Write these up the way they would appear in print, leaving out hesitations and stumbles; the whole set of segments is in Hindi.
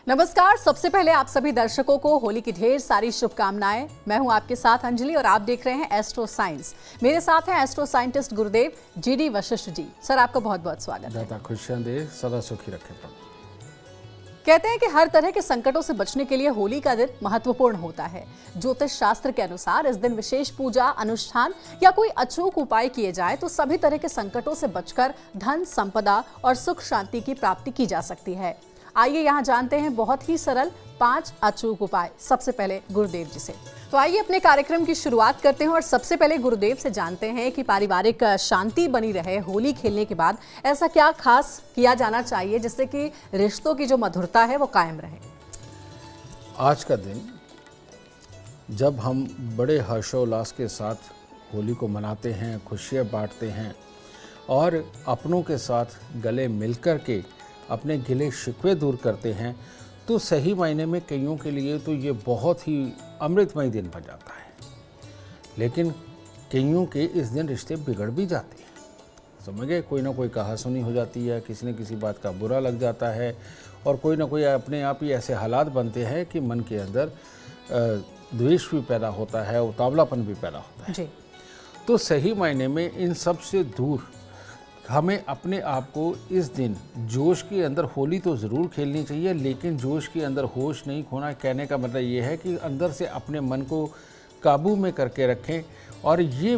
नमस्कार। सबसे पहले आप सभी दर्शकों को होली की ढेर सारी शुभकामनाएं। मैं हूं आपके साथ अंजलि और आप देख रहे हैं एस्ट्रो साइंस। मेरे साथ हैं एस्ट्रो साइंटिस्ट गुरुदेव जीडी वशिष्ठ जी। सर, आपका बहुत बहुत स्वागत है। दाता खुशियां दे, सदा सुखी रखे। कहते हैं कि हर तरह के संकटों से बचने के लिए होली का दिन महत्वपूर्ण होता है। ज्योतिष शास्त्र के अनुसार इस दिन विशेष पूजा, अनुष्ठान या कोई अचूक उपाय किए जाए तो सभी तरह के संकटों से बचकर धन, संपदा और सुख शांति की प्राप्ति की जा सकती है। आइए यहाँ जानते हैं बहुत ही सरल 5 अचूक उपाय। सबसे पहले गुरुदेव जी से। तो आइए अपने कार्यक्रम की शुरुआत करते हैं और सबसे पहले गुरुदेव से जानते हैं कि पारिवारिक शांति बनी रहे होली खेलने के बाद ऐसा क्या खास किया जाना चाहिए जिससे कि रिश्तों की जो मधुरता है वो कायम रहे। आज का दिन जब हम बड़े हर्षोल्लास के साथ होली को मनाते हैं, खुशियाँ बांटते हैं और अपनों के साथ गले मिलकर के अपने गिले शिकवे दूर करते हैं, तो सही मायने में कईयों के लिए तो ये बहुत ही अमृतमय दिन बन जाता है। लेकिन कईयों के इस दिन रिश्ते बिगड़ भी जाते हैं। समझ गए, कोई ना कोई कहासुनी हो जाती है, किसी न किसी बात का बुरा लग जाता है और कोई ना कोई अपने आप ही ऐसे हालात बनते हैं कि मन के अंदर द्वेष भी पैदा होता है, उतावलापन भी पैदा होता है जी। तो सही मायने में इन सब से दूर हमें अपने आप को इस दिन जोश के अंदर, होली तो ज़रूर खेलनी चाहिए लेकिन जोश के अंदर होश नहीं खोना। कहने का मतलब ये है कि अंदर से अपने मन को काबू में करके रखें और ये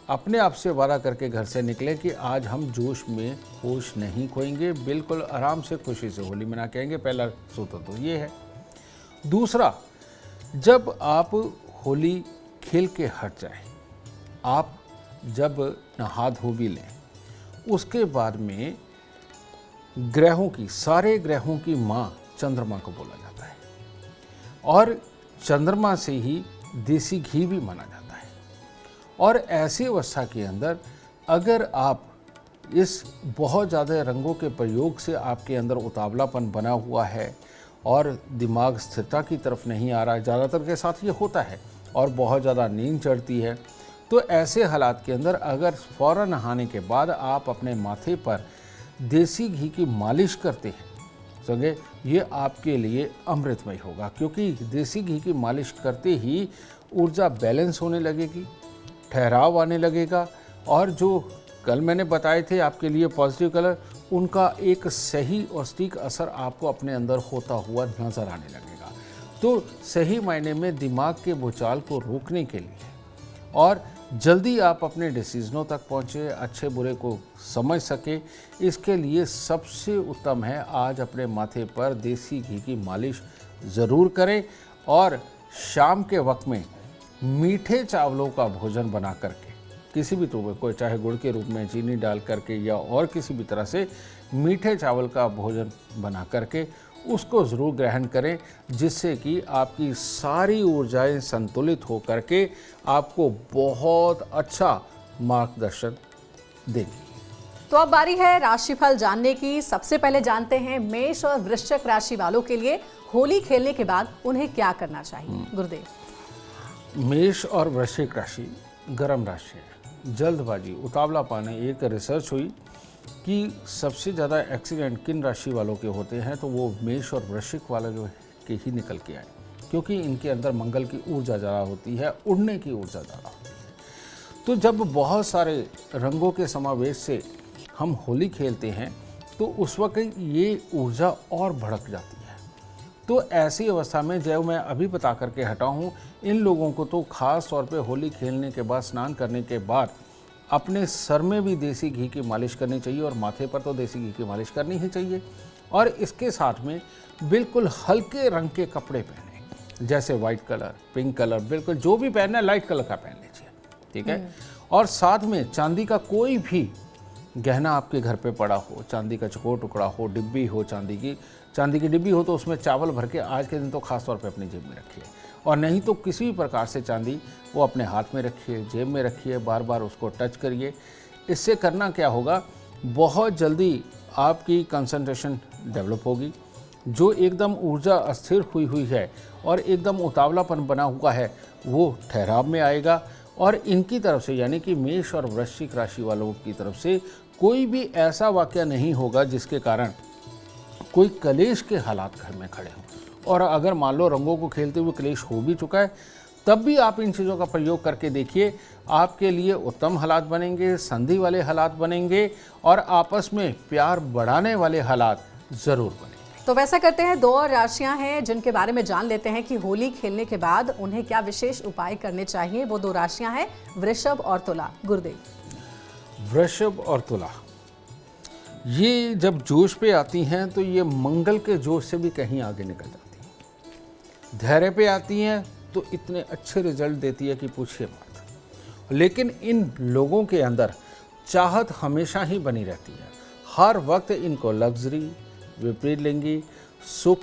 अपने आप से वादा करके घर से निकलें कि आज हम जोश में होश नहीं खोएंगे, बिल्कुल आराम से खुशी से होली मना के आएंगे। पहला सूत्र तो ये है। दूसरा, जब आप होली खेल के हट जाएं, आप जब नहा धो भी लें, उसके बाद में ग्रहों की, सारे ग्रहों की माँ चंद्रमा को बोला जाता है और चंद्रमा से ही देसी घी भी माना जाता है। और ऐसी अवस्था के अंदर अगर आप इस बहुत ज़्यादा रंगों के प्रयोग से आपके अंदर उतावलापन बना हुआ है और दिमाग स्थिरता की तरफ नहीं आ रहा है, ज़्यादातर के साथ ये होता है, और बहुत ज़्यादा नींद चढ़ती है, तो ऐसे हालात के अंदर अगर फ़ौरन नहाने के बाद आप अपने माथे पर देसी घी की मालिश करते हैं, समझे, ये आपके लिए अमृतमय होगा। क्योंकि देसी घी की मालिश करते ही ऊर्जा बैलेंस होने लगेगी, ठहराव आने लगेगा और जो कल मैंने बताए थे आपके लिए पॉजिटिव कलर, उनका एक सही और सटीक असर आपको अपने अंदर होता हुआ नज़र आने लगेगा। तो सही मायने में दिमाग के भूचाल को रोकने के लिए और जल्दी आप अपने डिसीजनों तक पहुँचे, अच्छे बुरे को समझ सके, इसके लिए सबसे उत्तम है आज अपने माथे पर देसी घी की मालिश ज़रूर करें और शाम के वक्त में मीठे चावलों का भोजन बना करके, किसी भी रूप में, कोई चाहे गुड़ के रूप में चीनी डाल करके या और किसी भी तरह से मीठे चावल का भोजन बना करके उसको ज़रूर ग्रहण करें, जिससे कि आपकी सारी ऊर्जाएं संतुलित हो करके आपको बहुत अच्छा मार्गदर्शन देगी। तो अब बारी है राशिफल जानने की। सबसे पहले जानते हैं मेष और वृश्चिक राशि वालों के लिए होली खेलने के बाद उन्हें क्या करना चाहिए। गुरुदेव। मेष और वृश्चिक राशि गर्म राशि है, जल्दबाजी, उतावलापन है। एक रिसर्च हुई कि सबसे ज़्यादा एक्सीडेंट किन राशि वालों के होते हैं, तो वो मेष और वृश्चिक वाले जो के ही निकल के आए, क्योंकि इनके अंदर मंगल की ऊर्जा ज़्यादा होती है, उड़ने की ऊर्जा ज़्यादा होती है। तो जब बहुत सारे रंगों के समावेश से हम होली खेलते हैं तो उस वक्त ये ऊर्जा और भड़क जाती है। तो ऐसी अवस्था में जो मैं अभी बता करके हटा हूँ, इन लोगों को तो ख़ास तौर पे होली खेलने के बाद, स्नान करने के बाद अपने सर में भी देसी घी की मालिश करनी चाहिए और माथे पर तो देसी घी की मालिश करनी ही चाहिए। और इसके साथ में बिल्कुल हल्के रंग के कपड़े पहने, जैसे वाइट कलर, पिंक कलर, बिल्कुल जो भी पहनना है लाइट कलर का पहन लीजिए, ठीक है। और साथ में चांदी का कोई भी गहना आपके घर पे पड़ा हो, चांदी का चकोर टुकड़ा हो, डिब्बी हो, चांदी की डिब्बी हो तो उसमें चावल भर के आज के दिन तो ख़ास तौर पे अपनी जेब में रखिए, और नहीं तो किसी भी प्रकार से चांदी वो अपने हाथ में रखिए, जेब में रखिए, बार बार उसको टच करिए। इससे करना क्या होगा, बहुत जल्दी आपकी कंसंट्रेशन डेवलप होगी। जो एकदम ऊर्जा अस्थिर हुई है और एकदम उतावलापन बना हुआ है, वो ठहराव में आएगा। और इनकी तरफ से, यानी कि मेष और वृश्चिक राशि वालों की तरफ से कोई भी ऐसा वाकया नहीं होगा जिसके कारण कोई कलेश के हालात घर में खड़े हों, और अगर मान लो रंगों को खेलते हुए क्लेश हो भी चुका है, तब भी आप इन चीज़ों का प्रयोग करके देखिए, आपके लिए उत्तम हालात बनेंगे, संधि वाले हालात बनेंगे और आपस में प्यार बढ़ाने वाले हालात ज़रूर बनेंगे। तो वैसा करते हैं, 2 और राशियां हैं जिनके बारे में जान लेते हैं कि होली खेलने के बाद उन्हें क्या विशेष उपाय करने चाहिए। वो 2 राशियां हैं, वृषभ और तुला। गुरुदेव। वृषभ और तुला, ये जब जोश पे आती हैं तो ये मंगल के जोश से भी कहीं आगे निकल जाती हैं। धैर्य पे आती हैं तो इतने अच्छे रिजल्ट देती है कि पूछिए मत। लेकिन इन लोगों के अंदर चाहत हमेशा ही बनी रहती है। हर वक्त इनको लग्जरी, विपरीत लिंगी, सुख,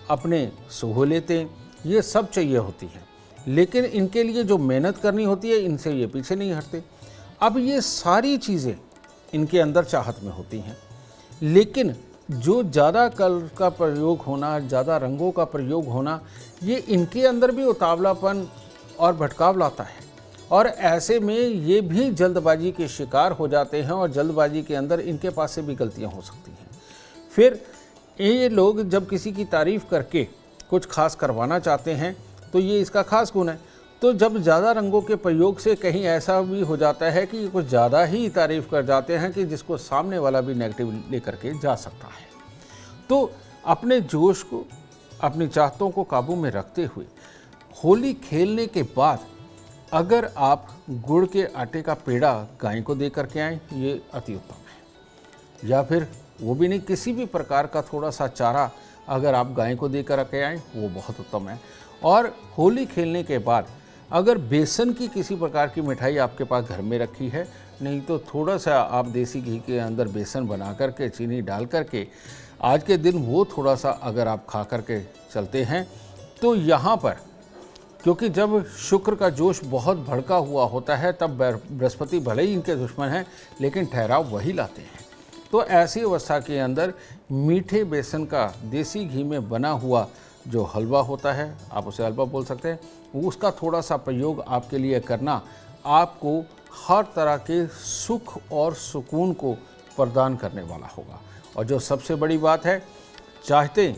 अपने सहूलियतें, ये सब चाहिए होती हैं। लेकिन इनके लिए जो मेहनत करनी होती है, इनसे ये पीछे नहीं हटते। अब ये सारी चीज़ें इनके अंदर चाहत में होती हैं, लेकिन जो ज़्यादा कलर का प्रयोग होना, ज़्यादा रंगों का प्रयोग होना, ये इनके अंदर भी उतावलापन और भटकाव लाता है। और ऐसे में ये भी जल्दबाजी के शिकार हो जाते हैं और जल्दबाजी के अंदर इनके पास से भी गलतियां हो सकती हैं। फिर ये लोग जब किसी की तारीफ़ करके कुछ खास करवाना चाहते हैं तो ये इसका खास गुण है। तो जब ज़्यादा रंगों के प्रयोग से कहीं ऐसा भी हो जाता है कि कुछ ज़्यादा ही तारीफ़ कर जाते हैं कि जिसको सामने वाला भी नेगेटिव लेकर के जा सकता है। तो अपने जोश को, अपनी चाहतों को काबू में रखते हुए होली खेलने के बाद अगर आप गुड़ के आटे का पेड़ा गाय को दे करके आएँ, ये अति उत्तम है। या फिर वो भी नहीं, किसी भी प्रकार का थोड़ा सा चारा अगर आप गाय को दे कर के आएँ, वो बहुत उत्तम है। और होली खेलने के बाद अगर बेसन की किसी प्रकार की मिठाई आपके पास घर में रखी है, नहीं तो थोड़ा सा आप देसी घी के अंदर बेसन बना करके, चीनी डाल करके आज के दिन वो थोड़ा सा अगर आप खा करके चलते हैं, तो यहाँ पर क्योंकि जब शुक्र का जोश बहुत भड़का हुआ होता है, तब बृहस्पति भले ही इनके दुश्मन हैं, लेकिन ठहराव वही लाते हैं। तो ऐसी अवस्था के अंदर मीठे बेसन का देसी घी में बना हुआ जो हलवा होता है, आप उसे हलवा बोल सकते हैं, उसका थोड़ा सा प्रयोग आपके लिए करना आपको हर तरह के सुख और सुकून को प्रदान करने वाला होगा। और जो सबसे बड़ी बात है, चाहते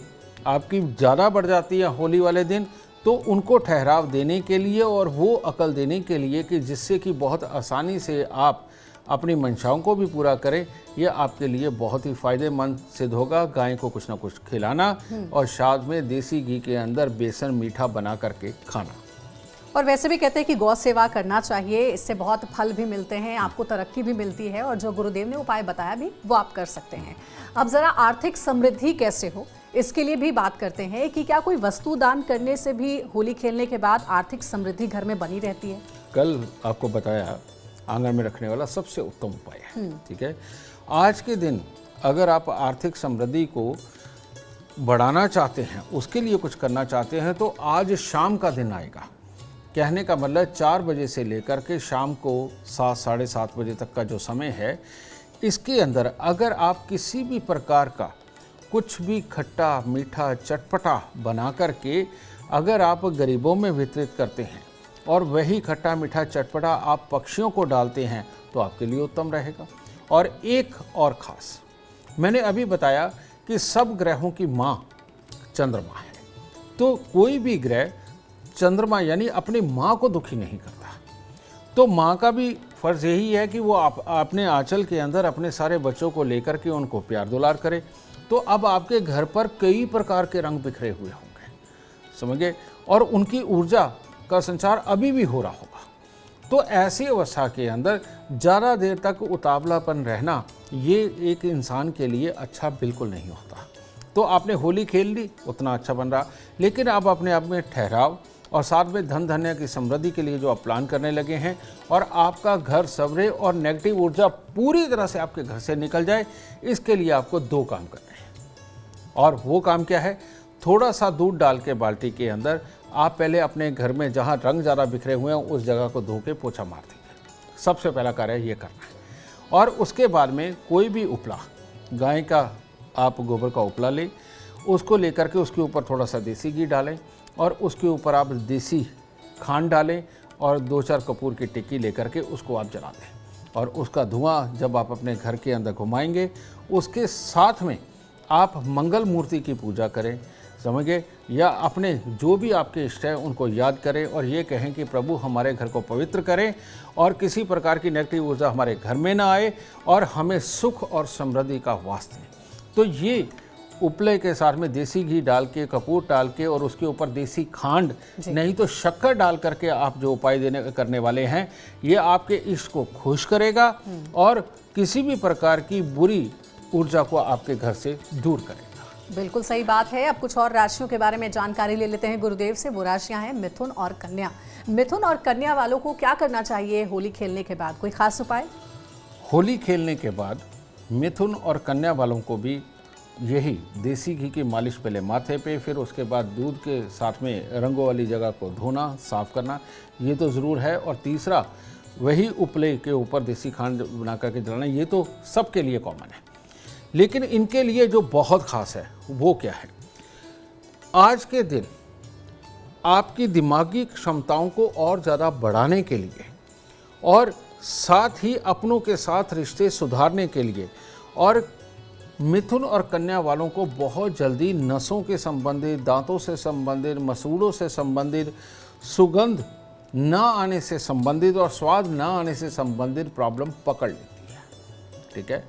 आपकी ज़्यादा बढ़ जाती है होली वाले दिन, तो उनको ठहराव देने के लिए और वो अकल देने के लिए कि जिससे कि बहुत आसानी से आप अपनी मंशाओं को भी पूरा करें, ये आपके लिए बहुत ही फ़ायदेमंद सिद्ध होगा। गाय को कुछ ना कुछ खिलाना और शाद में देसी घी के अंदर बेसन मीठा बना करके खाना। और वैसे भी कहते हैं कि गौ सेवा करना चाहिए, इससे बहुत फल भी मिलते हैं, आपको तरक्की भी मिलती है। और जो गुरुदेव ने उपाय बताया भी वो आप कर सकते हैं। अब ज़रा आर्थिक समृद्धि कैसे हो, इसके लिए भी बात करते हैं कि क्या कोई वस्तु दान करने से भी होली खेलने के बाद आर्थिक समृद्धि घर में बनी रहती है? कल आपको बताया आंगन में रखने वाला सबसे उत्तम उपाय है। ठीक है, आज के दिन अगर आप आर्थिक समृद्धि को बढ़ाना चाहते हैं, उसके लिए कुछ करना चाहते हैं, तो आज शाम का दिन आएगा। कहने का मतलब 4 बजे से लेकर के शाम को 7 साढ़े 7 बजे तक का जो समय है, इसके अंदर अगर आप किसी भी प्रकार का कुछ भी खट्टा मीठा चटपटा बना करके अगर आप गरीबों में वितरित करते हैं और वही खट्टा मीठा चटपटा आप पक्षियों को डालते हैं, तो आपके लिए उत्तम रहेगा। और एक और ख़ास, मैंने अभी बताया कि सब ग्रहों की माँ चंद्रमा है, तो कोई भी ग्रह चंद्रमा यानी अपनी माँ को दुखी नहीं करता। तो माँ का भी फर्ज यही है कि वो अपने आंचल के अंदर अपने सारे बच्चों को लेकर के उनको प्यार दुलार करे। तो अब आपके घर पर कई प्रकार के रंग बिखरे हुए होंगे, समझे, और उनकी ऊर्जा का संचार अभी भी हो रहा होगा। तो ऐसी अवस्था के अंदर ज़्यादा देर तक उतावलापन रहना, ये एक इंसान के लिए अच्छा बिल्कुल नहीं होता। तो आपने होली खेल ली, उतना अच्छा बन रहा, लेकिन आप अपने आप में ठहराव और साथ में धन धान्य की समृद्धि के लिए जो आप प्लान करने लगे हैं और आपका घर सवरे और नेगेटिव ऊर्जा पूरी तरह से आपके घर से निकल जाए, इसके लिए आपको 2 काम करने हैं। और वो काम क्या है? थोड़ा सा दूध डाल के बाल्टी के अंदर आप पहले अपने घर में जहाँ रंग ज़्यादा बिखरे हुए हैं उस जगह को धो के पोछा मार दीजिए। सबसे पहला कार्य ये करना है। और उसके बाद में कोई भी उपला, गाय का आप गोबर का उपला लें, उसको लेकर के उसके ऊपर थोड़ा सा देसी घी डालें और उसके ऊपर आप देसी खांड डालें और 2-4 कपूर की टिक्की लेकर के उसको आप जला दें। और उसका धुआं जब आप अपने घर के अंदर घुमाएंगे, उसके साथ में आप मंगल मूर्ति की पूजा करें, समझ गए, या अपने जो भी आपके इष्ट है उनको याद करें और ये कहें कि प्रभु हमारे घर को पवित्र करें और किसी प्रकार की नेगेटिव ऊर्जा हमारे घर में ना आए और हमें सुख और समृद्धि का वास दें। तो ये उपले के साथ में देसी घी डाल के, कपूर डाल के और उसके ऊपर देसी खांड नहीं तो शक्कर डाल करके आप जो उपाय करने वाले हैं, ये आपके इष्ट को खुश करेगा और किसी भी प्रकार की बुरी ऊर्जा को आपके घर से दूर करेगा। बिल्कुल सही बात है। अब कुछ और राशियों के बारे में जानकारी ले लेते हैं गुरुदेव से। वो राशियां हैं मिथुन और कन्या। मिथुन और कन्या वालों को क्या करना चाहिए होली खेलने के बाद, कोई खास उपाय? होली खेलने के बाद मिथुन और कन्या वालों को भी यही देसी घी की मालिश पहले माथे पे, फिर उसके बाद दूध के साथ में रंगों वाली जगह को धोना, साफ करना, ये तो ज़रूर है। और तीसरा वही उपले के ऊपर देसी खांड बना करके जलाना, ये तो सबके लिए कॉमन है। लेकिन इनके लिए जो बहुत ख़ास है वो क्या है, आज के दिन आपकी दिमागी क्षमताओं को और ज़्यादा बढ़ाने के लिए और साथ ही अपनों के साथ रिश्ते सुधारने के लिए, और मिथुन और कन्या वालों को बहुत जल्दी नसों के संबंधित, दांतों से संबंधित, मसूड़ों से संबंधित, सुगंध ना आने से संबंधित और स्वाद ना आने से संबंधित प्रॉब्लम पकड़ लेती है। ठीक है,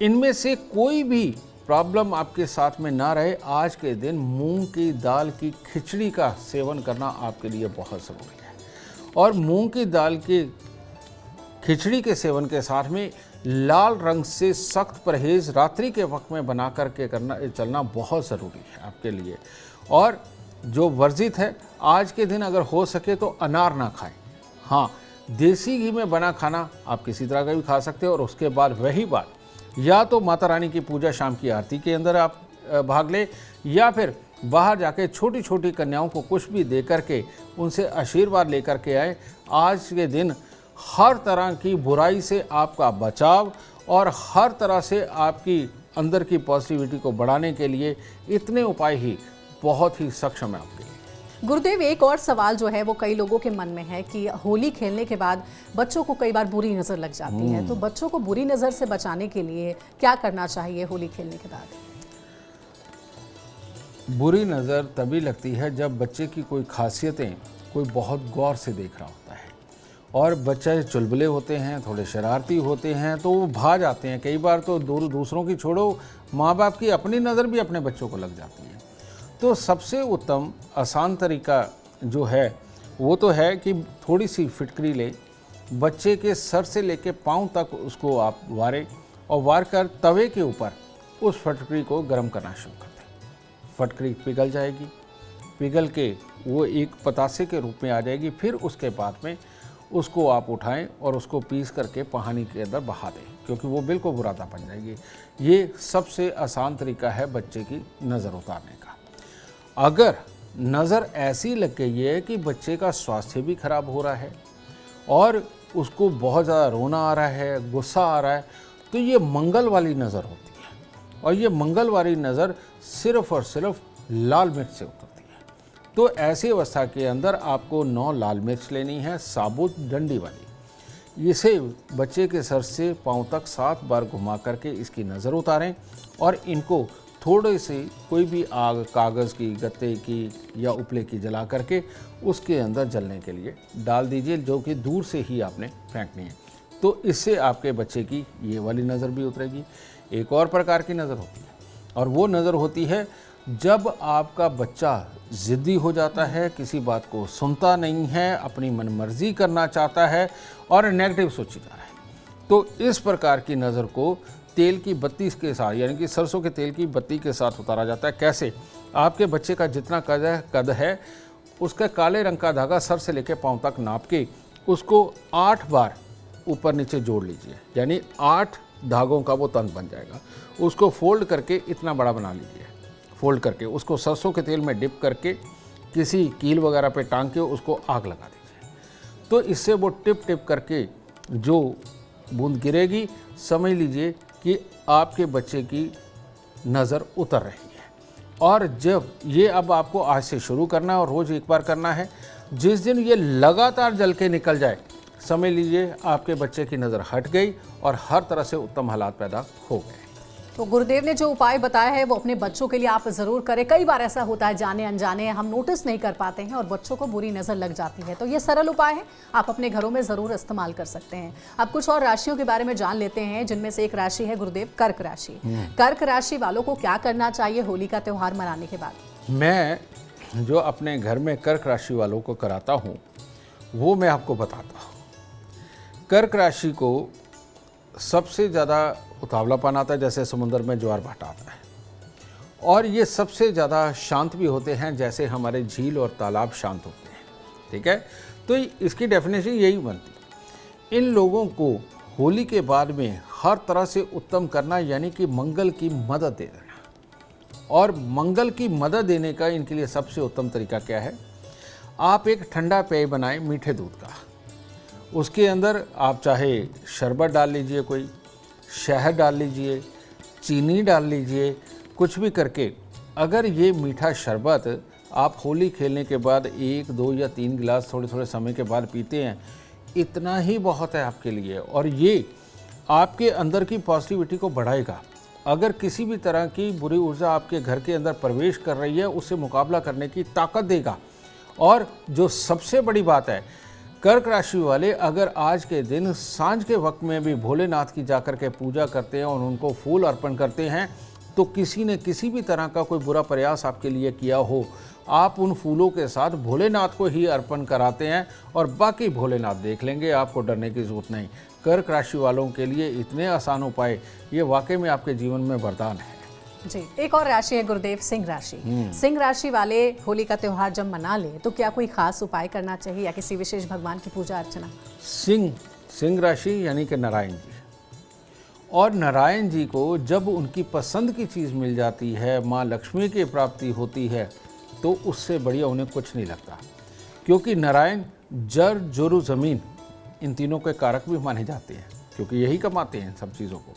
इनमें से कोई भी प्रॉब्लम आपके साथ में ना रहे, आज के दिन मूंग की दाल की खिचड़ी का सेवन करना आपके लिए बहुत ज़रूरी है। और मूंग की दाल की खिचड़ी के सेवन के साथ में लाल रंग से सख्त परहेज रात्रि के वक्त में बना करके चलना बहुत ज़रूरी है आपके लिए। और जो वर्जित है, आज के दिन अगर हो सके तो अनार ना खाएं। हाँ, देसी घी में बना खाना आप किसी तरह का भी खा सकते हो। और उसके बाद वही बात, या तो माता रानी की पूजा शाम की आरती के अंदर आप भाग ले, या फिर बाहर जाके छोटी छोटी कन्याओं को कुछ भी दे करके उनसे आशीर्वाद लेकर के आए। आज के दिन हर तरह की बुराई से आपका बचाव और हर तरह से आपकी अंदर की पॉजिटिविटी को बढ़ाने के लिए इतने उपाय ही बहुत ही सक्षम है आपके लिए। गुरुदेव, एक और सवाल जो है वो कई लोगों के मन में है कि होली खेलने के बाद बच्चों को कई बार बुरी नज़र लग जाती है, तो बच्चों को बुरी नज़र से बचाने के लिए क्या करना चाहिए होली खेलने के बाद? बुरी नज़र तभी लगती है जब बच्चे की कोई खासियतें कोई बहुत गौर से देख रहा होता है, और बच्चे चुलबुले होते हैं, थोड़े शरारती होते हैं, तो वो भाग जाते हैं। कई बार तो दूसरों की छोड़ो, माँ बाप की अपनी नज़र भी अपने बच्चों को लग जाती है। तो सबसे उत्तम आसान तरीका जो है वो तो है कि थोड़ी सी फिटकरी ले, बच्चे के सर से लेके पाँव तक उसको आप वारें और वार कर तवे के ऊपर उस फटकरी को गर्म करना शुरू कर दें। फटकरी पिघल जाएगी, पिघल के वो एक पतासे के रूप में आ जाएगी। फिर उसके बाद में उसको आप उठाएं और उसको पीस करके पानी के अंदर बहा दें, क्योंकि वो बिल्कुल बुरादा बन जाएगी। ये सबसे आसान तरीका है बच्चे की नज़र उतारने का। अगर नज़र ऐसी लग गई है कि बच्चे का स्वास्थ्य भी खराब हो रहा है और उसको बहुत ज़्यादा रोना आ रहा है, गुस्सा आ रहा है, तो ये मंगल वाली नज़र होती है। और ये मंगल वाली नज़र सिर्फ़ और सिर्फ लाल मिर्च से उतरती है। तो ऐसी अवस्था के अंदर आपको 9 लाल मिर्च लेनी है, साबुत डंडी वाली। इसे बच्चे के सर से पाँव तक 7 बार घुमा करके इसकी नज़र उतारें और इनको थोड़े से कोई भी आग, कागज़ की, गत्ते की या उपले की जला करके उसके अंदर जलने के लिए डाल दीजिए, जो कि दूर से ही आपने फेंकनी है। तो इससे आपके बच्चे की ये वाली नज़र भी उतरेगी। एक और प्रकार की नज़र होती है, और वो नज़र होती है जब आपका बच्चा ज़िद्दी हो जाता है, किसी बात को सुनता नहीं है, अपनी मनमर्जी करना चाहता है और नेगेटिव सोचता है। तो इस प्रकार की नज़र को तेल की बत्ती के साथ, यानी कि सरसों के तेल की बत्ती के साथ उतारा जाता है। कैसे? आपके बच्चे का जितना कद है उसका काले रंग का धागा सर से लेकर पाँव तक नाप के उसको 8 बार ऊपर नीचे जोड़ लीजिए, यानी 8 धागों का वो तंत बन जाएगा। उसको फोल्ड करके इतना बड़ा बना लीजिए। फोल्ड करके उसको सरसों के तेल में डिप करके किसी कील वगैरह पे टांग के उसको आग लगा दीजिए। तो इससे वो टिप टिप करके जो बूंद गिरेगी, समझ लीजिए कि आपके बच्चे की नज़र उतर रही है। और जब ये अब आपको आज से शुरू करना है और रोज़ एक बार करना है, जिस दिन ये लगातार जल के निकल जाए, समझ लीजिए आपके बच्चे की नज़र हट गई और हर तरह से उत्तम हालात पैदा हो गए। तो गुरुदेव ने जो उपाय बताया है वो अपने बच्चों के लिए आप जरूर करें। कई बार ऐसा होता है जाने अनजाने हम नोटिस नहीं कर पाते हैं और बच्चों को बुरी नजर लग जाती है, तो ये सरल उपाय है, आप अपने घरों में जरूर इस्तेमाल कर सकते हैं। अब कुछ और राशियों के बारे में जान लेते हैं, जिनमें से एक राशि है गुरुदेव कर्क राशि। कर्क राशि वालों को क्या करना चाहिए होली का त्योहार मनाने के बाद? मैं जो अपने घर में कर्क राशि वालों को कराता हूँ वो मैं आपको बताता हूँ। कर्क राशि को सबसे ज़्यादा उतावलापन आता है, जैसे समुद्र में ज्वार भाटा आता है, और ये सबसे ज़्यादा शांत भी होते हैं, जैसे हमारे झील और तालाब शांत होते हैं। ठीक है, तो इसकी डेफिनेशन यही बनती है। इन लोगों को होली के बाद में हर तरह से उत्तम करना, यानी कि मंगल की मदद दे देना। और मंगल की मदद देने का इनके लिए सबसे उत्तम तरीका क्या है? आप एक ठंडा पेय बनाएं मीठे दूध का, उसके अंदर आप चाहे शरबत डाल लीजिए, कोई शहद डाल लीजिए, चीनी डाल लीजिए, कुछ भी करके अगर ये मीठा शरबत आप होली खेलने के बाद 1, 2 या 3 गिलास थोड़े थोड़े समय के बाद पीते हैं, इतना ही बहुत है आपके लिए, और ये आपके अंदर की पॉजिटिविटी को बढ़ाएगा। अगर किसी भी तरह की बुरी ऊर्जा आपके घर के अंदर प्रवेश कर रही है, उससे मुकाबला करने की ताकत देगा। और जो सबसे बड़ी बात है, कर्क राशि वाले अगर आज के दिन सांझ के वक्त में भी भोलेनाथ की जाकर के पूजा करते हैं और उनको फूल अर्पण करते हैं, तो किसी ने किसी भी तरह का कोई बुरा प्रयास आपके लिए किया हो, आप उन फूलों के साथ भोलेनाथ को ही अर्पण कराते हैं और बाकी भोलेनाथ देख लेंगे, आपको डरने की जरूरत नहीं। कर्क राशि वालों के लिए इतने आसान उपाय, ये वाकई में आपके जीवन में वरदान है जी। एक और राशि है गुरुदेव सिंह राशि। सिंह राशि वाले होली का त्योहार जब मना ले तो क्या कोई खास उपाय करना चाहिए या किसी विशेष भगवान की पूजा अर्चना? सिंह राशि यानी कि नारायण जी, और नारायण जी को जब उनकी पसंद की चीज़ मिल जाती है, माँ लक्ष्मी की प्राप्ति होती है, तो उससे बढ़िया उन्हें कुछ नहीं लगता। क्योंकि नारायण जर जोरु ज़मीन इन तीनों के कारक भी माने जाते हैं, क्योंकि यही कमाते हैं सब चीज़ों को।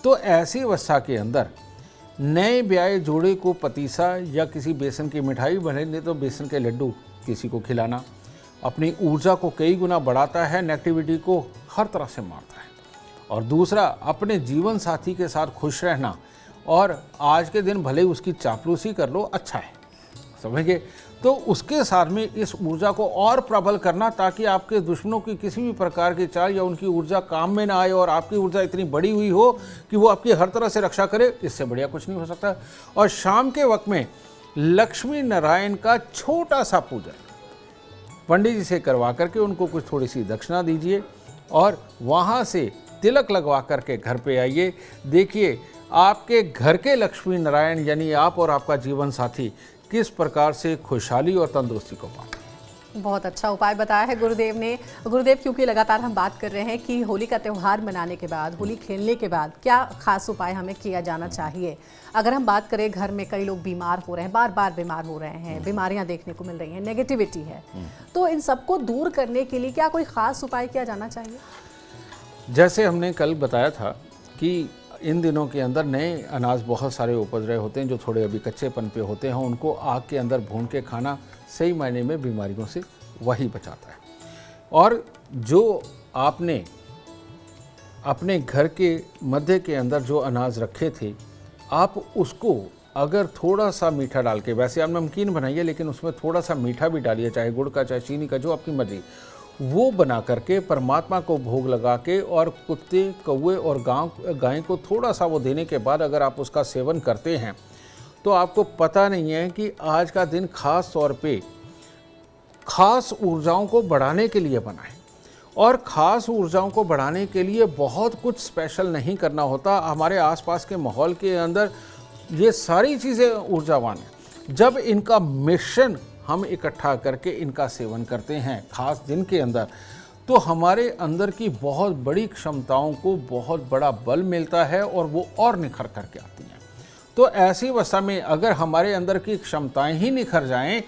तो ऐसी अवस्था के अंदर नए ब्याहे जोड़े को पतीसा या किसी बेसन की मिठाई बने तो बेसन के लड्डू किसी को खिलाना अपनी ऊर्जा को कई गुना बढ़ाता है, नेगेटिविटी को हर तरह से मारता है। और दूसरा, अपने जीवन साथी के साथ खुश रहना, और आज के दिन भले उसकी चापलूसी कर लो, अच्छा है, समझ गए? तो उसके साथ में इस ऊर्जा को और प्रबल करना, ताकि आपके दुश्मनों की किसी भी प्रकार की चाल या उनकी ऊर्जा काम में ना आए और आपकी ऊर्जा इतनी बड़ी हुई हो कि वो आपकी हर तरह से रक्षा करे। इससे बढ़िया कुछ नहीं हो सकता। और शाम के वक्त में लक्ष्मी नारायण का छोटा सा पूजन पंडित जी से करवा करके उनको कुछ थोड़ी सी दक्षिणा दीजिए और वहाँ से तिलक लगवा करके घर पे आइए। देखिए आपके घर के लक्ष्मी नारायण यानी आप और आपका जीवन साथी किस प्रकार से खुशहाली और तंदुरुस्ती को पाते हैं। बहुत अच्छा उपाय बताया है गुरुदेव ने। गुरुदेव, क्योंकि लगातार हम बात कर रहे हैं कि होली का त्यौहार मनाने के बाद, होली खेलने के बाद क्या खास उपाय हमें किया जाना चाहिए? अगर हम बात करें, घर में कई लोग बीमार हो रहे हैं, बार बार बीमार हो रहे हैं, बीमारियां देखने को मिल रही हैं, नेगेटिविटी है, तो इन सबको दूर करने के लिए क्या कोई खास उपाय किया जाना चाहिए? जैसे हमने कल बताया था कि इन दिनों के अंदर नए अनाज बहुत सारे उपज रहे होते हैं, जो थोड़े अभी कच्चेपन पे होते हैं, उनको आग के अंदर भून के खाना सही मायने में बीमारियों से वही बचाता है। और जो आपने अपने घर के मध्य के अंदर जो अनाज रखे थे, आप उसको अगर थोड़ा सा मीठा डाल के, वैसे आप नमकीन बनाइए लेकिन उसमें थोड़ा सा मीठा भी डालिए, चाहे गुड़ का चाहे चीनी का, जो आपकी मर्जी, वो बना करके परमात्मा को भोग लगा के और कुत्ते, कौवे और गाय को थोड़ा सा वो देने के बाद अगर आप उसका सेवन करते हैं, तो आपको पता नहीं है कि आज का दिन खास तौर पे खास ऊर्जाओं को बढ़ाने के लिए बना है। और ख़ास ऊर्जाओं को बढ़ाने के लिए बहुत कुछ स्पेशल नहीं करना होता। हमारे आसपास के माहौल के अंदर ये सारी चीज़ें ऊर्जावान हैं। जब इनका मिश्रण हम इकट्ठा करके इनका सेवन करते हैं खास दिन के अंदर, तो हमारे अंदर की बहुत बड़ी क्षमताओं को बहुत बड़ा बल मिलता है और वो और निखर करके आती हैं। तो ऐसी अवस्था में अगर हमारे अंदर की क्षमताएं ही निखर जाएं,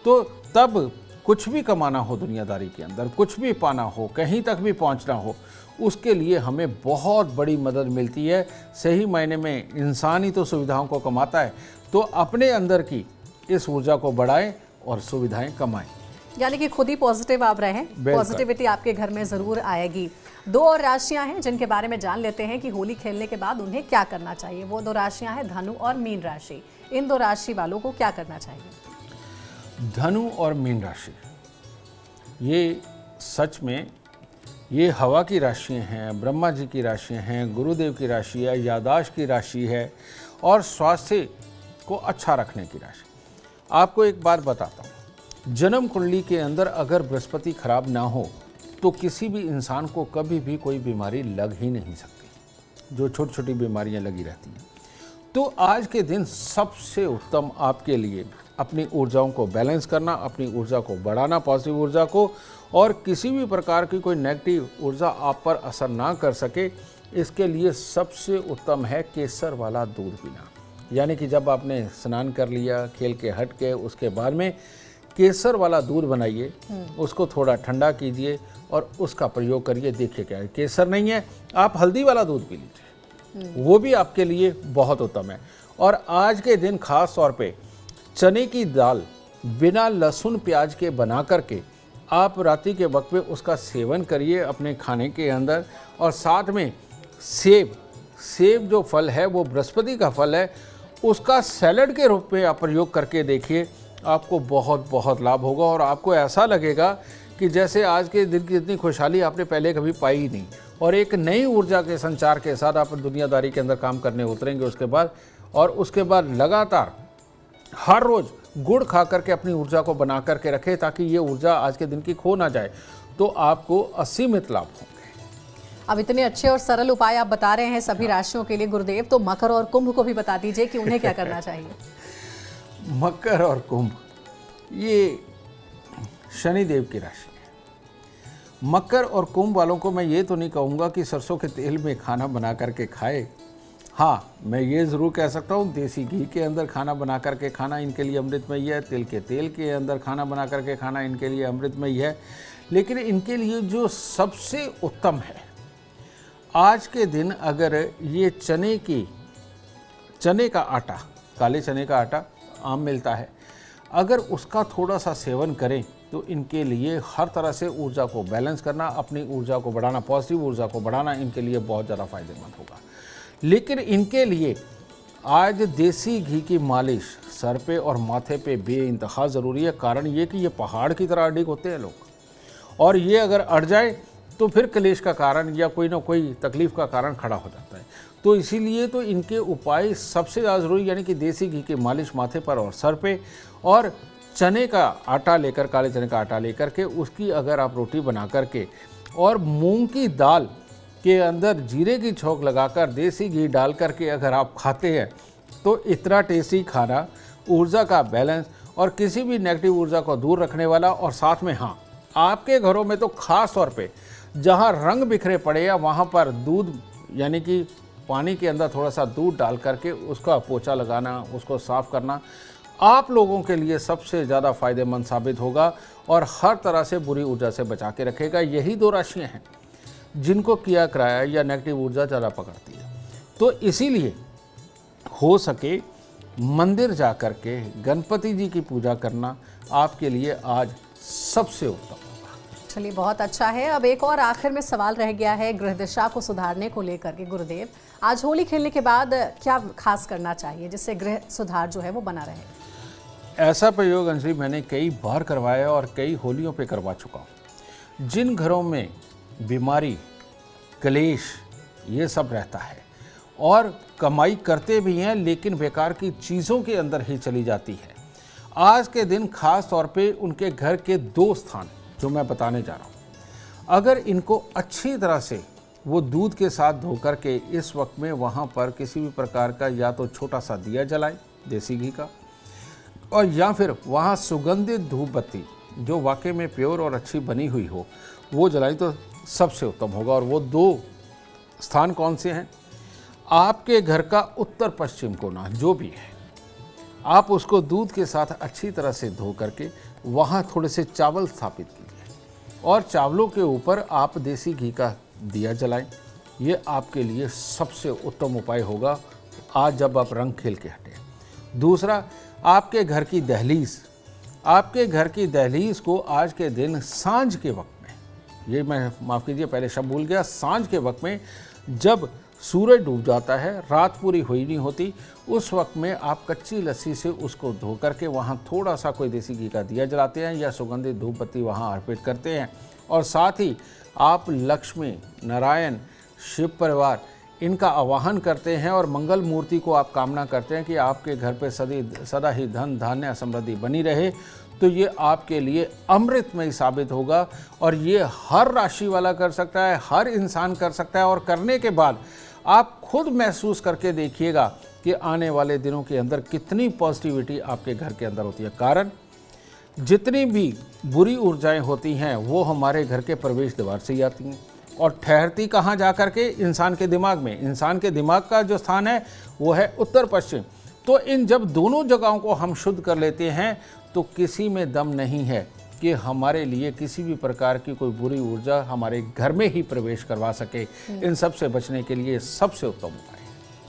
तो तब कुछ भी कमाना हो दुनियादारी के अंदर, कुछ भी पाना हो, कहीं तक भी पहुंचना हो, उसके लिए हमें बहुत बड़ी मदद मिलती है। सही मायने में इंसान ही तो सुविधाओं को कमाता है। तो अपने अंदर की इस ऊर्जा को बढ़ाएं और सुविधाएं कमाएं। यानी कि खुद ही पॉजिटिव आप रहें, पॉजिटिविटी आपके घर में ज़रूर आएगी। दो और राशियां हैं जिनके बारे में जान लेते हैं कि होली खेलने के बाद उन्हें क्या करना चाहिए। वो दो राशियां हैं धनु और मीन राशि। इन दो राशि वालों को क्या करना चाहिए? धनु और मीन राशि, ये सच में ये हवा की राशियाँ हैं, ब्रह्मा जी की राशियाँ हैं, गुरुदेव की राशि है, याददाश्त की राशि है और स्वास्थ्य को अच्छा रखने की राशि। आपको एक बात बताता हूँ, जन्म कुंडली के अंदर अगर बृहस्पति खराब ना हो तो किसी भी इंसान को कभी भी कोई बीमारी लग ही नहीं सकती, जो छोटी छोटी बीमारियाँ लगी रहती हैं। तो आज के दिन सबसे उत्तम आपके लिए अपनी ऊर्जाओं को बैलेंस करना, अपनी ऊर्जा को बढ़ाना, पॉजिटिव ऊर्जा को, और किसी भी प्रकार की कोई नेगेटिव ऊर्जा आप पर असर ना कर सके, इसके लिए सबसे उत्तम है केसर वाला दूध पीना। यानी कि जब आपने स्नान कर लिया, खेल के हट के, उसके बाद में केसर वाला दूध बनाइए, उसको थोड़ा ठंडा कीजिए और उसका प्रयोग करिए। देखिए क्या है, केसर नहीं है आप हल्दी वाला दूध पी लीजिए, वो भी आपके लिए बहुत उत्तम है। और आज के दिन खास तौर पे चने की दाल बिना लहसुन प्याज के बना करके आप रात्रि के वक्त में उसका सेवन करिए अपने खाने के अंदर। और साथ में सेब जो फल है वो बृहस्पति का फल है, उसका सैलड के रूप में आप प्रयोग करके देखिए, आपको बहुत बहुत लाभ होगा और आपको ऐसा लगेगा कि जैसे आज के दिन की इतनी खुशहाली आपने पहले कभी पाई ही नहीं। और एक नई ऊर्जा के संचार के साथ आप दुनियादारी के अंदर काम करने उतरेंगे उसके बाद। और उसके बाद लगातार हर रोज़ गुड़ खा करके अपनी ऊर्जा को बना करके रखें ताकि ये ऊर्जा आज के दिन की खो ना जाए, तो आपको असीमित लाभ होंगे। अब इतने अच्छे और सरल उपाय आप बता रहे हैं सभी राशियों के लिए गुरुदेव, तो मकर और कुंभ को भी बता दीजिए कि उन्हें क्या करना चाहिए। मकर और कुंभ ये शनिदेव की राशि है। मकर और कुंभ वालों को मैं ये तो नहीं कहूँगा कि सरसों के तेल में खाना बना करके खाए। हाँ, मैं ये ज़रूर कह सकता हूँ देसी घी के अंदर खाना बना करके खाना इनके लिए अमृतमयी है, तिल के तेल के अंदर खाना बना करके खाना इनके लिए अमृतमयी है। लेकिन इनके लिए जो सबसे उत्तम है, आज के दिन अगर ये चने का आटा, काले चने का आटा आम मिलता है, अगर उसका थोड़ा सा सेवन करें तो इनके लिए हर तरह से ऊर्जा को बैलेंस करना, अपनी ऊर्जा को बढ़ाना, पॉजिटिव ऊर्जा को बढ़ाना इनके लिए बहुत ज़्यादा फायदेमंद होगा। लेकिन इनके लिए आज देसी घी की मालिश सर पे और माथे पे बेइंतहा ज़रूरी है। कारण ये कि ये पहाड़ की तरह अडिग होते हैं लोग, और ये अगर अड़ जाए तो फिर क्लेश का कारण या कोई ना कोई तकलीफ़ का कारण खड़ा हो जाता है। तो इसीलिए तो इनके उपाय सबसे ज़्यादा ज़रूरी, यानी कि देसी घी की मालिश माथे पर और सर पे, और चने का आटा लेकर, काले चने का आटा लेकर के उसकी अगर आप रोटी बना करके और मूंग की दाल के अंदर जीरे की छौंक लगाकर देसी घी डाल करके अगर आप खाते हैं तो इतना टेस्टी खाना, ऊर्जा का बैलेंस और किसी भी नेगेटिव ऊर्जा को दूर रखने वाला। और साथ में हाँ, आपके घरों में तो खास तौर पे जहाँ रंग बिखरे पड़े या वहाँ पर दूध, यानी कि पानी के अंदर थोड़ा सा दूध डाल करके उसका पोछा लगाना, उसको साफ़ करना आप लोगों के लिए सबसे ज़्यादा फायदेमंद साबित होगा और हर तरह से बुरी ऊर्जा से बचा के रखेगा। यही दो राशियाँ हैं जिनको किया कराया या नेगेटिव ऊर्जा ज़्यादा पकड़ती है। तो इसीलिए हो सके मंदिर जा कर के गणपति जी की पूजा करना आपके लिए आज सबसे उत्तम होगा। चलिए, बहुत अच्छा है। अब एक और आखिर में सवाल रह गया है गृह दिशा को सुधारने को लेकर के। गुरुदेव, आज होली खेलने के बाद क्या खास करना चाहिए जिससे गृह सुधार जो है वो बना रहे? ऐसा प्रयोग अंजलि मैंने कई बार करवाया और कई होलियों पे करवा चुका हूँ। जिन घरों में बीमारी, क्लेश ये सब रहता है और कमाई करते भी हैं लेकिन बेकार की चीज़ों के अंदर ही चली जाती है, आज के दिन खास तौर पे उनके घर के 2 स्थान जो मैं बताने जा रहा हूँ, अगर इनको अच्छी तरह से वो दूध के साथ धो करके इस वक्त में वहाँ पर किसी भी प्रकार का या तो छोटा सा दिया जलाएं देसी घी का, और या फिर वहाँ सुगंधित धूप बत्ती जो वाकई में प्योर और अच्छी बनी हुई हो वो जलाई तो सबसे उत्तम होगा। और वो 2 स्थान कौन से हैं? आपके घर का उत्तर पश्चिम कोना जो भी है, आप उसको दूध के साथ अच्छी तरह से धो करके वहाँ थोड़े से चावल स्थापित कीजिए और चावलों के ऊपर आप देसी घी का दिया जलाएं। ये आपके लिए सबसे उत्तम उपाय होगा आज जब आप रंग खेल के हटें। दूसरा, आपके घर की दहलीज को आज के दिन सांझ के वक्त में ये मैं माफ़ कीजिए पहले शब्द भूल गया, सांझ के वक्त में जब सूरज डूब जाता है, रात पूरी हुई नहीं होती, उस वक्त में आप कच्ची लस्सी से उसको धो करके वहाँ थोड़ा सा कोई देसी घी का दिया जलाते हैं या सुगंधित धूप बत्ती वहाँ अर्पित करते हैं। और साथ ही आप लक्ष्मी, नारायण, शिव परिवार इनका आवाहन करते हैं और मंगल मूर्ति को आप कामना करते हैं कि आपके घर पे सदा ही धन धान्य समृद्धि बनी रहे, तो ये आपके लिए अमृतमय साबित होगा। और ये हर राशि वाला कर सकता है, हर इंसान कर सकता है। और करने के बाद आप खुद महसूस करके देखिएगा कि आने वाले दिनों के अंदर कितनी पॉजिटिविटी आपके घर के अंदर होती है। कारण जितनी भी बुरी ऊर्जाएं होती हैं वो हमारे घर के प्रवेश द्वार से ही आती हैं और ठहरती कहाँ जा कर के? इंसान के दिमाग में। इंसान के दिमाग का जो स्थान है वो है उत्तर पश्चिम। तो इन जब दोनों जगहों को हम शुद्ध कर लेते हैं तो किसी में दम नहीं है कि हमारे लिए किसी भी प्रकार की कोई बुरी ऊर्जा हमारे घर में ही प्रवेश करवा सके। इन सब से बचने के लिए सबसे उत्तम उपाय।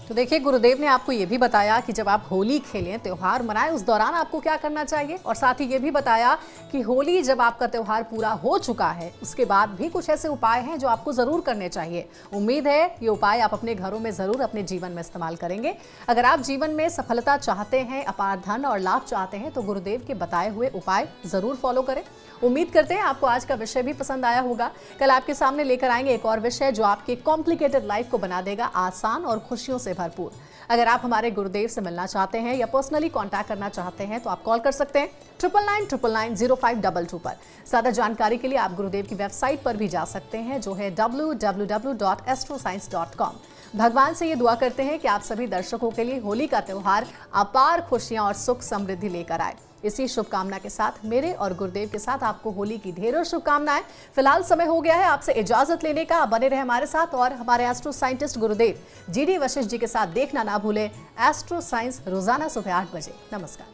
तो देखिए, गुरुदेव ने आपको ये भी बताया कि जब आप होली खेलें, त्योहार मनाएं, उस दौरान आपको क्या करना चाहिए, और साथ ही ये भी बताया कि होली जब आपका त्योहार पूरा हो चुका है उसके बाद भी कुछ ऐसे उपाय हैं जो आपको ज़रूर करने चाहिए। उम्मीद है ये उपाय आप अपने घरों में ज़रूर अपने जीवन में इस्तेमाल करेंगे। अगर आप जीवन में सफलता चाहते हैं, अपार धन और लाभ चाहते हैं, तो गुरुदेव के बताए हुए उपाय ज़रूर फॉलो करें। उम्मीद करते हैं आपको आज का विषय भी पसंद आया होगा। कल आपके सामने लेकर आएंगे एक और विषय जो आपके कॉम्प्लिकेटेड लाइफ को बना देगा आसान और खुशियों से भरपूर। अगर आप हमारे गुरुदेव से मिलना चाहते हैं या पर्सनली कांटेक्ट करना चाहते हैं तो आप कॉल कर सकते हैं 99999052 पर। ज्यादा जानकारी के लिए आप गुरुदेव की वेबसाइट पर भी जा सकते हैं जो है www.astroscience.com। भगवान से ये दुआ करते हैं कि आप सभी दर्शकों के लिए होली का त्योहार अपार खुशियां और सुख समृद्धि लेकर आए। इसी शुभकामना के साथ मेरे और गुरुदेव के साथ आपको होली की ढेरों शुभकामनाएं। फिलहाल समय हो गया है आपसे इजाजत लेने का। बने रहे हमारे साथ और हमारे एस्ट्रो साइंटिस्ट गुरुदेव GD वशिष्ठ जी के साथ देखना ना भूलें एस्ट्रो साइंस रोजाना सुबह 8 बजे। नमस्कार।